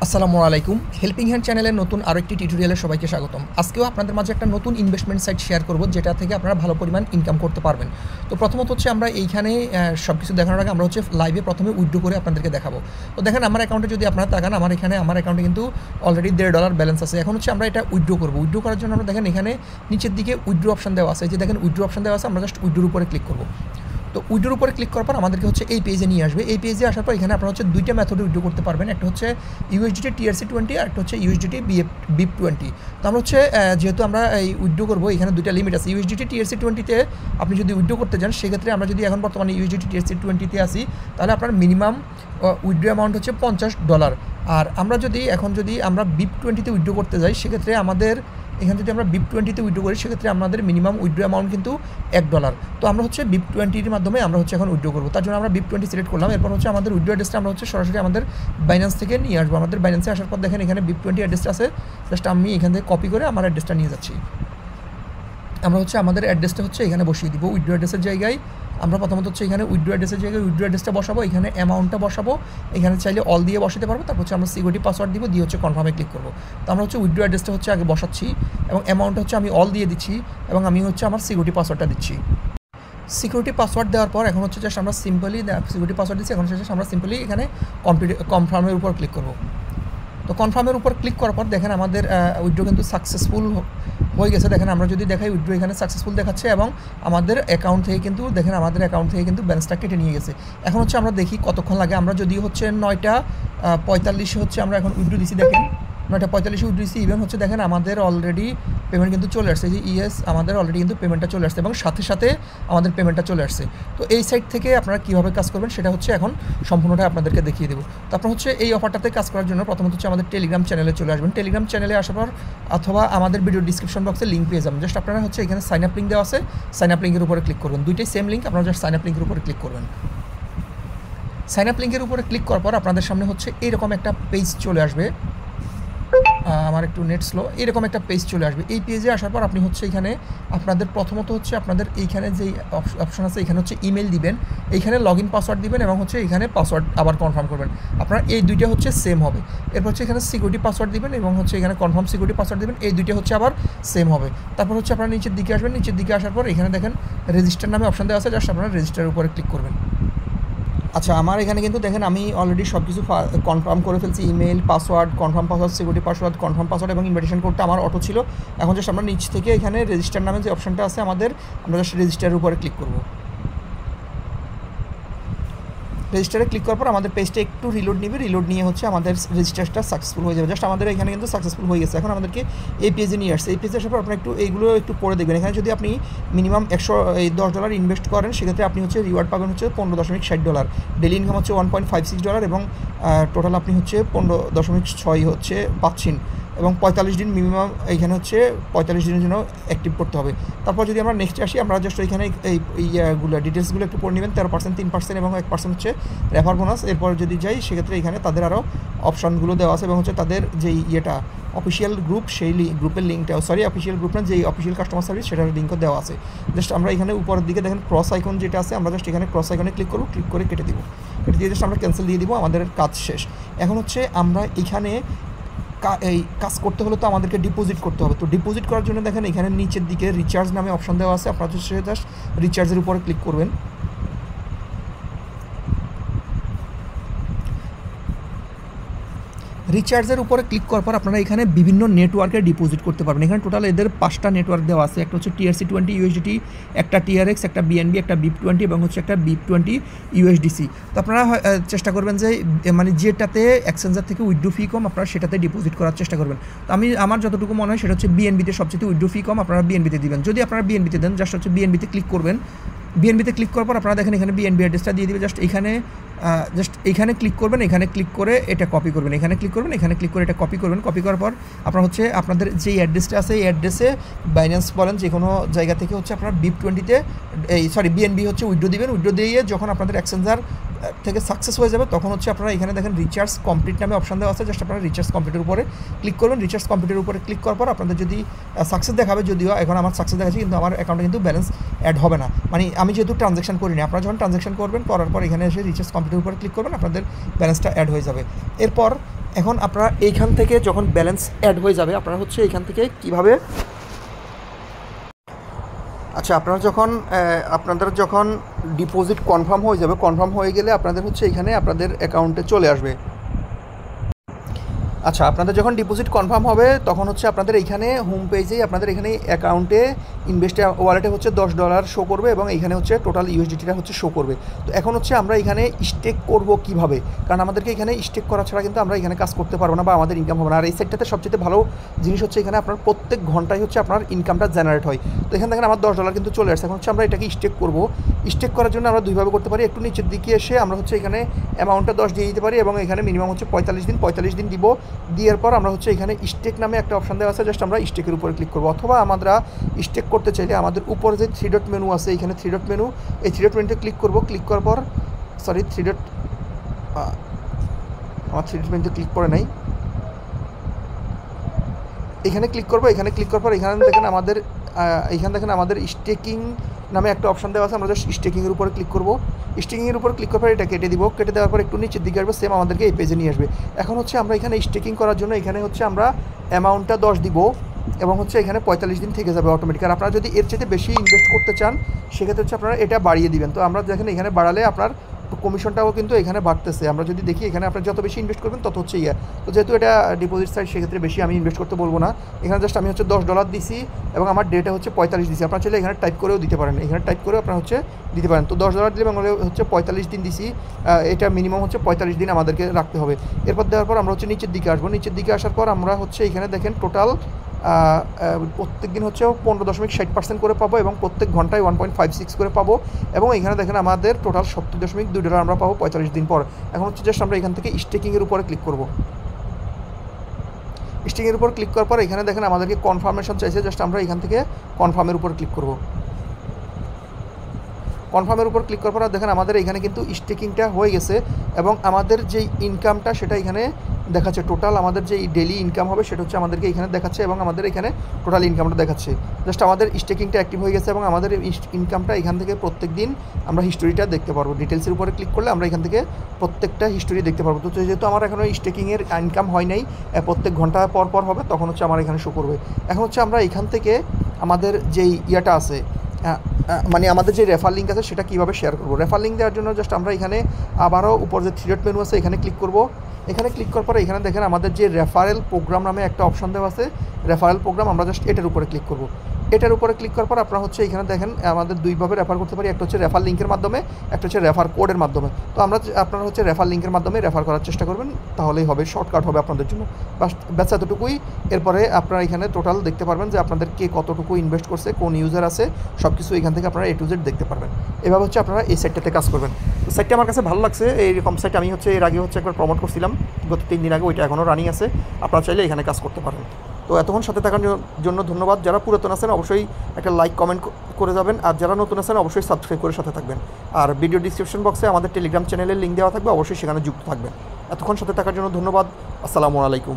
আসসালামু আলাইকুম। Helping hand চ্যানেলের নতুন আরও একটি টিউটোরিয়ালে সবাইকে স্বাগতম। আজকেও আপনাদের মাঝে একটা নতুন ইনভেস্টমেন্ট সাইট শেয়ার করব, যেটা থেকে আপনারা ভালো পরিমাণ ইনকাম করতে পারবেন। তো প্রথমত হচ্ছে আমরা এইখানে সব কিছু দেখানোর আগে আমরা হচ্ছে লাইভে প্রথমে উইথড্র করে আপনাদেরকে দেখাবো। তো দেখেন আমার অ্যাকাউন্টে যদি আপনারা তাকান, আমার অ্যাকাউন্টে কিন্তু অলরেডি $1.5 ব্যালেন্স আছে। এখন হচ্ছে আমরা এটা উইথড্র করবো। উইথড্র করার জন্য আমরা দেখেন এখানে নিচের দিকে উইথড্র অপশন দেওয়া আছে, যে দেখেন উইথড্র অপশন দেওয়া আছে, আমরা জাস্ট উইথড্রোর উপরে ক্লিক করবো। তো উইথড্রোর উপরে ক্লিক করার পর আমাদেরকে হচ্ছে এই পেজে নিয়ে আসবে। এই পেজে আসার পর এখানে আপনারা হচ্ছে দুইটা মেথডে উইথড্র করতে পারবেন। একটা হচ্ছে USDT TRC20 আর একটা হচ্ছে USDT BIP20। তো আমরা হচ্ছে যেহেতু আমরা এই উইথড্র করবো, এখানে দুইটা লিমিট আছে। USDT TRC20-তে আপনি যদি উইথড্র করতে যান, সেক্ষেত্রে আমরা যদি এখন বর্তমানে USDT TRC20-তে আসি, তাহলে আপনার মিনিমাম উইথড্র অ্যামাউন্ট হচ্ছে $50। আর আমরা যদি আমরা BIP20-তে উইথড্র করতে যাই, সেক্ষেত্রে আমাদের এখানে যদি আমরা BIP20-তে উইথড্র করি, সেক্ষেত্রে আমাদের মিনিমাম উইথড্র অ্যামাউন্ট কিন্তু $1। তো আমরা হচ্ছে BIP20-র মাধ্যমে আমরা হচ্ছে এখন উইথড্র করবো। তার জন্য আমরা BIP20 সিলেক্ট করলাম। এরপর হচ্ছে আমাদের উইথড্র অ্যাড্রেসটা আমরা হচ্ছে সরাসরি আমাদের বাইন্যান্স থেকে নিয়ে আসবো। আমাদের বাইন্যান্সে আসার পর দেখেন এখানে BIP20 অ্যাড্রেসটা আছে, জাস্ট আমি এখান থেকে কপি করে আমার অ্যাড্রেসটা নিয়ে যাচ্ছি। আমরা হচ্ছে আমাদের অ্যাড্রেসটা হচ্ছে এখানে বসিয়ে দিব। উইথড্র অ্যাড্রেসের জায়গায় আমরা প্রথমত হচ্ছে এখানে উইথড্র অ্যাড্রেসের জায়গায় উইথড্র অ্যাড্রেসটা বসাবো, এখানে অ্যামাউন্টটা বসাবো, এখানে চাইলে অল দিয়ে বসাতে পারবো। তারপর হচ্ছে আমরা সিকিউরিটি পাসওয়ার্ড দিব, দিয়ে হচ্ছে কনফার্মে ক্লিক করবো। তো আমরা হচ্ছে উইথড্র অ্যাড্রেসটা হচ্ছে আগে বসাচ্ছি এবং অ্যামাউন্টটা হচ্ছে আমি অল দিয়ে দিচ্ছি এবং আমি হচ্ছে আমার সিকিউরিটি পাসওয়ার্ডটা দিচ্ছি। সিকিউরিটি পাসওয়ার্ড দেওয়ার পর এখন হচ্ছে জাস্ট আমরা সিম্পলি সিকিউরিটি পাসওয়ার্ড দিচ্ছি। এখন হচ্ছে আমরা সিম্পলি এখানে কনফার্মের উপর ক্লিক করবো। তো কনফার্মের উপর ক্লিক করার পর দেখেন আমাদের উইথড্র কিন্তু সাকসেসফুল হয়ে গেছে। দেখেন আমরা যদি দেখাই, উইথড্র এখানে সাকসেসফুল দেখাচ্ছে এবং আমাদের অ্যাকাউন্ট থেকে কিন্তু দেখেন আমাদের অ্যাকাউন্ট থেকে কিন্তু ব্যালেন্সটা কেটে নিয়ে গেছে। এখন হচ্ছে আমরা দেখি কতক্ষণ লাগে। আমরা যদি হচ্ছে 9:45 হচ্ছে আমরা এখন উইথড্র দিচ্ছি। দেখেন 9:45 উইথড্র দিচ্ছি। ইভেন হচ্ছে দেখেন আমাদের অলরেডি পেমেন্ট কিন্তু চলে আসছে, যে আমাদের অলরেডি কিন্তু পেমেন্টটা চলে আসছে এবং সাথে সাথে আমাদের পেমেন্টটা চলে আসছে। তো এই সাইট থেকে আপনারা কীভাবে কাজ করবেন সেটা হচ্ছে এখন সম্পূর্ণটা আপনাদেরকে দেখিয়ে দেবো। তারপর হচ্ছে এই অফারটাতে কাজ করার জন্য প্রথমত হচ্ছে আমাদের টেলিগ্রাম চ্যানেলে চলে আসবেন। টেলিগ্রাম চ্যানেলে আসার পর অথবা আমাদের ভিডিও ডিসক্রিপশন বক্সে লিঙ্ক পেয়ে যাবেন। জাস্ট আপনারা হচ্ছে এখানে সাইন আপ লিঙ্ক দেওয়া আছে, সাইন আপ লিঙ্কের উপরে ক্লিক করবেন। দুইটাই সেম লিঙ্ক, আপনারা জাস্ট সাইন আপ লিঙ্কের উপরে ক্লিক করবেন। সাইন আপ লিঙ্কের উপরে ক্লিক করার পর আপনাদের সামনে হচ্ছে এরকম একটা পেজ চলে আসবে। আমার একটু নেট স্লো। এরকম একটা পেজ চলে আসবে। এই পেজে আসার পর আপনি হচ্ছে এখানে আপনাদের প্রথমত হচ্ছে আপনাদের এইখানে যেই অপশন আছে, এখানে হচ্ছে ইমেল দিবেন, এইখানে লগ ইন পাসওয়ার্ড দিবেন এবং হচ্ছে এখানে পাসওয়ার্ড আবার কনফার্ম করবেন। আপনার এই দুইটা হচ্ছে সেম হবে। এরপর হচ্ছে এখানে সিকিউরিটি পাসওয়ার্ড দিবেন এবং হচ্ছে এখানে কনফার্ম সিকিউরিটি পাসওয়ার্ড দিবেন, এই দুইটা হচ্ছে আবার সেম হবে। তারপর হচ্ছে আপনারা নিচের দিকে আসবেন। নিচের দিকে আসার পর এখানে দেখেন রেজিস্টার নামে অপশন দেওয়া আছে, জাস্ট আপনারা রেজিস্টারের উপরে ক্লিক করবেন। আচ্ছা, আমার এখানে কিন্তু দেখেন আমি অলরেডি সব কিছু কনফার্ম করে ফেলছি। Email, password, confirm password, security password, confirm password এবং ইনভিটেশন কোডটা আমার অটো ছিল। এখন জাস্ট আমরা নিচ থেকে এখানে রেজিস্টার নামে যে অপশনটা আছে আমরা জাস্ট রেজিস্টারের উপরে ক্লিক করবো। রেজিস্টারে ক্লিক করার পর আমাদের পেজটা একটু রিলোড নেবে। রিলোড নিয়ে হচ্ছে আমাদের রেজিস্টারটা সাকসেসফুল হয়ে যাবে। জাস্ট আমাদের এখানে কিন্তু সাকসেসফুল হয়ে গেছে। এখন আমাদেরকে এই পেজে নিয়ে আসছে। এই পেজে আসার পর আপনারা এইগুলো একটু পড়ে দেখবেন। এখানে যদি আপনি মিনিমাম $10 ইনভেস্ট করেন, সেক্ষেত্রে আপনি হচ্ছে রিওয়ার্ড পাবেন হচ্ছে $15.60। ডেলি ইনকাম হচ্ছে $1.56 এবং টোটাল আপনি হচ্ছে 15.6 হচ্ছে পাচ্ছেন এবং 45 দিন মিনিমাম এইখানে হচ্ছে 45 দিনের জন্য অ্যাক্টিভ করতে হবে। তারপর যদি আমরা নেক্সটে আসি, আমরা জাস্ট এখানে এইগুলো ডিটেলসগুলো একটু পড়ে নেবেন। 13%, 3% এবং 1% হচ্ছে রেফার বোনাস। এরপর যদি যাই, সেক্ষেত্রে এখানে তাদের আরও অপশানগুলো দেওয়া আছে এবং হচ্ছে তাদের যেই অফিসিয়াল গ্রুপ, সেই গ্রুপের লিঙ্কটাও অফিসিয়াল গ্রুপ না, যেই অফিসিয়াল কাস্টমার সার্ভিস, সেটার লিঙ্কও দেওয়া আছে। জাস্ট আমরা এখানে উপরের দিকে দেখেন ক্রস আইকন যেটা আছে, আমরা জাস্ট এখানে ক্রস আইকনে ক্লিক করব, ক্লিক করে কেটে দিব। কেটে দিয়ে জাস্ট আমরা ক্যান্সেল দিয়ে দিব, আমাদের কাজ শেষ। এখন হচ্ছে আমরা এখানে এই কাজ করতে হলে তো আমাদেরকে ডিপোজিট করতে হবে। তো ডিপোজিট করার জন্য দেখেন এখানে নিচের দিকে রিচার্জ নামে অপশন দেওয়া আছে, আপনারা হচ্ছে জাস্ট রিচার্জের উপরে ক্লিক করবেন। রিচার্জের উপরে ক্লিক করার পর আপনারা এখানে বিভিন্ন নেটওয়ার্কে ডিপোজিট করতে পারবেন। এখানে টোটাল এদের 5টা নেটওয়ার্ক দেওয়া আছে। একটা হচ্ছে TRC20 USDT, একটা TRX, একটা BNB, একটা BIP20 এবং হচ্ছে একটা BIP20 USDC। তো আপনারা চেষ্টা করবেন যে মানে যেটাতে এক্সচেঞ্জার থেকে উইথড্র ফি কম, আপনারা সেটাতে ডিপোজিট করার চেষ্টা করবেন। তো আমার যতটুকু মনে হয় সেটা হচ্ছে BNB-তে সবচেয়ে উইথড্র ফি কম, আপনারা BNB-তে দিবেন। যদি আপনারা BNB-তে দেন, জাস্ট হচ্ছে BNB-তে ক্লিক করবেন। BNB-তে ক্লিক করার পর আপনারা দেখেন এখানে BNB অ্যাড্রেসটা দিয়ে দিবে। জাস্ট এখানে ক্লিক করবেন, এখানে ক্লিক করে এটা কপি করবেন, এখানে ক্লিক করবেন, এখানে ক্লিক করে এটা কপি করবেন। কপি করার পর আপনারা হচ্ছে আপনাদের যেই অ্যাড্রেসটা আছে, এই অ্যাড্রেসে বাইন্যান্স বলেন যে কোনো জায়গা থেকে হচ্ছে আপনারা BIP20-তে BNB হচ্ছে উইথড্র দিবেন। উইথড্র দিয়ে যখন আপনাদের এক্সচেঞ্জার থেকে সাকসেস হয়ে যাবে, তখন হচ্ছে আপনারা এখানে দেখেন রিচার্জ কমপ্লিট নামে অপশন দেওয়া আছে, জাস্ট আপনারা রিচার্জ কমপ্লিটের উপরে ক্লিক করবেন। রিচার্জ কমপ্লিটের উপরে ক্লিক করার পর আপনাদের যদি সাকসেস দেখাবে, যদিও এখন আমার সাকসেস দেখাচ্ছে কিন্তু আমার অ্যাকাউন্টে কিন্তু ব্যালেন্স অ্যাড হবে না, মানে আমি যেহেতু ট্রানজ্যাকশন করিনি। আপনারা যখন ট্রানজ্যাকশন করবেন, করার পর এখানে এসে রিচার্জ কমপ্লিটের উপরে ক্লিক করবেন, আপনাদের ব্যালেন্সটা অ্যাড হয়ে যাবে। এরপর এখন আপনারা এইখান থেকে যখন ব্যালেন্স অ্যাড হয়ে যাবে আপনারা হচ্ছে এইখান থেকে কিভাবে, আচ্ছা আপনারা যখন আপনাদের যখন ডিপোজিট কনফার্ম হয়ে যাবে, কনফার্ম হয়ে গেলে আপনাদের হচ্ছে এখানে আপনাদের অ্যাকাউন্টে চলে আসবে। আচ্ছা আপনাদের যখন ডিপোজিট কনফার্ম হবে তখন হচ্ছে আপনাদের এইখানে হোম পেজেই আপনাদের এখানে অ্যাকাউন্টে ইনভেস্টে ওয়ালেটে হচ্ছে $10 শো করবে এবং এইখানে হচ্ছে টোটাল ইউএসডিটিটা হচ্ছে শো করবে। তো এখন হচ্ছে আমরা এখানে স্টেক করব কিভাবে, কারণ আমাদেরকে এখানে স্টেক করা ছাড়া কিন্তু আমরা এখানে কাজ করতে পারবো না বা আমাদের ইনকাম হবে না। আর এই সাইটটাতে সবচেয়ে ভালো জিনিস হচ্ছে এখানে আপনার প্রত্যেক ঘন্টায় হচ্ছে আপনার ইনকামটা জেনারেট হয়। তো এখানে দেখেন আমার $10 কিন্তু চলে আসছে। এখন হচ্ছে আমরা এটাকে স্টেক করব। স্টেক করার জন্য আমরা দুইভাবে করতে পারি। একটু নিচের দিকে এসে আমরা হচ্ছে এখানে অ্যামাউন্টটা 10 দিয়ে দিতে পারি এবং এখানে মিনিমাম হচ্ছে 45 দিন দিব। দেওয়ার পর আমরা হচ্ছে এখানে স্টেক নামে একটা অপশান দেওয়া আছে, জাস্ট আমরা স্টেকের উপরে ক্লিক করবো। অথবা আমরা স্টেক করতে চাইলে আমাদের উপরে যে 3 ডট মেনু আছে, এখানে 3 ডট মেনু, এই 3 ডট মেনুতে ক্লিক করবো। ক্লিক করার পর সরি 3 ডট আমার 3 ডট মেনুতে ক্লিক করে নাই, এখানে ক্লিক করবো। এখানে ক্লিক করার পর এখানে দেখেন আমাদের স্টেকিং নামে একটা অপশান দেওয়া আছে, আমরা জাস্ট স্টেকিংয়ের উপরে ক্লিক করবো। স্টেকিংয়ের উপর ক্লিক করার পর এটা কেটে দিব। কেটে দেওয়ার পর একটু নিচের দিকে আসবে, সেম আমাদেরকে এই পেজে নিয়ে আসবে। এখন হচ্ছে আমরা এখানে স্টেকিং করার জন্য এখানে হচ্ছে আমরা অ্যামাউন্টটা 10 দিব এবং হচ্ছে এখানে 45 দিন থেকে যাবে অটোমেটিক। আর আপনারা যদি এর চাইতে বেশি ইনভেস্ট করতে চান সেক্ষেত্রে হচ্ছে আপনারা এটা বাড়িয়ে দিবেন। তো আমরা দেখেন এখানে বাড়ালে আপনার কমিশনটাও কিন্তু এখানে বাড়তেছে। আমরা যদি দেখি এখানে আপনার যত বেশি ইনভেস্ট করবেন তত হচ্ছে তো যেহেতু এটা ডিপোজিট সাইট সেক্ষেত্রে বেশি আমি ইনভেস্ট করতে বলবো না। এখানে জাস্ট আমি হচ্ছে $10 দিছি এবং আমার ডেটা হচ্ছে 45 দিছি। আপনারা চাইলে এখানে টাইপ করেও দিতে পারেন, এখানে টাইপ করেও আপনারা হচ্ছে দিতে পারেন। তো $10 দিলে আমরা হচ্ছে 45 দিন দিছি, এটা মিনিমাম হচ্ছে 45 দিন আমাদেরকে রাখতে হবে। এরপর দেওয়ার পর আমরা হচ্ছে নিচের দিকে আসবো। নিচের দিকে আসার পর আমরা হচ্ছে এখানে দেখেন টোটাল প্রত্যেক দিন হচ্ছে 15.60% করে পাবো এবং প্রত্যেক ঘন্টায় 1.56 করে পাবো। এবং এখানে দেখেন আমাদের টোটাল $70.2 আমরা পাবো 45 দিন পর। এখন হচ্ছে জাস্ট আমরা এখান থেকে স্টেকিংয়ের উপরে ক্লিক করবো। স্টেকিংয়ের উপর ক্লিক করার পর এখানে দেখেন আমাদেরকে কনফার্মেশন চাইছে, জাস্ট আমরা এখান থেকে কনফার্মের উপর ক্লিক করবো। কনফার্মের উপর ক্লিক করার পর দেখেন আমাদের এখানে কিন্তু স্টেকিংটা হয়ে গেছে এবং আমাদের যেই ইনকামটা সেটা এখানে দেখাচ্ছে। টোটাল আমাদের যেই ডেলি ইনকাম হবে সেটা হচ্ছে আমাদেরকে এখানে দেখাচ্ছে এবং আমাদের এখানে টোটাল ইনকামটা দেখাচ্ছে। জাস্ট আমাদের স্টেকিংটা অ্যাক্টিভ হয়ে গেছে এবং আমাদের ইনকামটা এখান থেকে প্রত্যেক দিন আমরা হিস্টোরিটা দেখতে পারবো। ডিটেলসের উপরে ক্লিক করলে আমরা এখান থেকে প্রত্যেকটা হিস্টোরি দেখতে পারবো। তো যেহেতু আমার এখনও স্টেকিংয়ের ইনকাম হয় নাই, প্রত্যেক ঘন্টা পর পর হবে, তখন হচ্ছে আমার এখানে শো করবে। এখন হচ্ছে আমরা এখান থেকে আমাদের যেই ইয়েটা আছে, মানে আমাদের যে রেফার লিঙ্ক আছে সেটা কীভাবে শেয়ার করবো। রেফার লিঙ্ক দেওয়ার জন্য জাস্ট আমরা এখানে আবারও উপর যে 3 ডট মেনু আছে এখানে ক্লিক করবো। এখানে ক্লিক করার পরে এখানে দেখেন আমাদের যে রেফারেল প্রোগ্রাম নামে একটা অপশন দেওয়া আছে, রেফারেল প্রোগ্রাম, আমরা জাস্ট এটার উপরে ক্লিক করবো। এটার উপরে ক্লিক করার পর আপনারা হচ্ছে এখানে দেখেন আমাদের দুইভাবে রেফার করতে পারি, একটা হচ্ছে রেফার লিঙ্কের মাধ্যমে, একটা হচ্ছে রেফার কোডের মাধ্যমে। তো আপনারা হচ্ছে রেফার লিঙ্কের মাধ্যমে রেফার করার চেষ্টা করবেন, তাহলেই হবে, শর্টকাট হবে আপনাদের জন্য। ব্যাস এতটুকুই। এরপরে আপনারা এখানে টোটাল দেখতে পারবেন যে আপনাদের কে কতটুকু ইনভেস্ট করছে, কোন ইউজার আছে, সব কিছু এখান থেকে আপনারা A to Z দেখতে পারবেন। এভাবে হচ্ছে আপনারা এই সাইটটাতে কাজ করবেন। তো সাইটটা আমার কাছে ভালো লাগছে। এইরকম সাইট আমি হচ্ছে এর আগে হচ্ছে একবার প্রমোট করছিলাম গত 3 দিন আগে, ওইটা এখনও রানিং আছে। আপনারা চাইলে এখানে কাজ করতে পারেন। তো এতক্ষণ সাথে থাকার জন্য ধন্যবাদ। যারা পুরাতন আছেন অবশ্যই একটা লাইক কমেন্ট করে যাবেন, আর যারা নতুন আছেন অবশ্যই সাবস্ক্রাইব করে সাথে থাকবেন। আর ভিডিও ডিসক্রিপশন বক্সে আমাদের টেলিগ্রাম চ্যানেলের লিঙ্ক দেওয়া থাকবে, অবশ্যই সেখানে যুক্ত থাকবেন। এতক্ষণ সাথে থাকার জন্য ধন্যবাদ। আসসালামু আলাইকুম।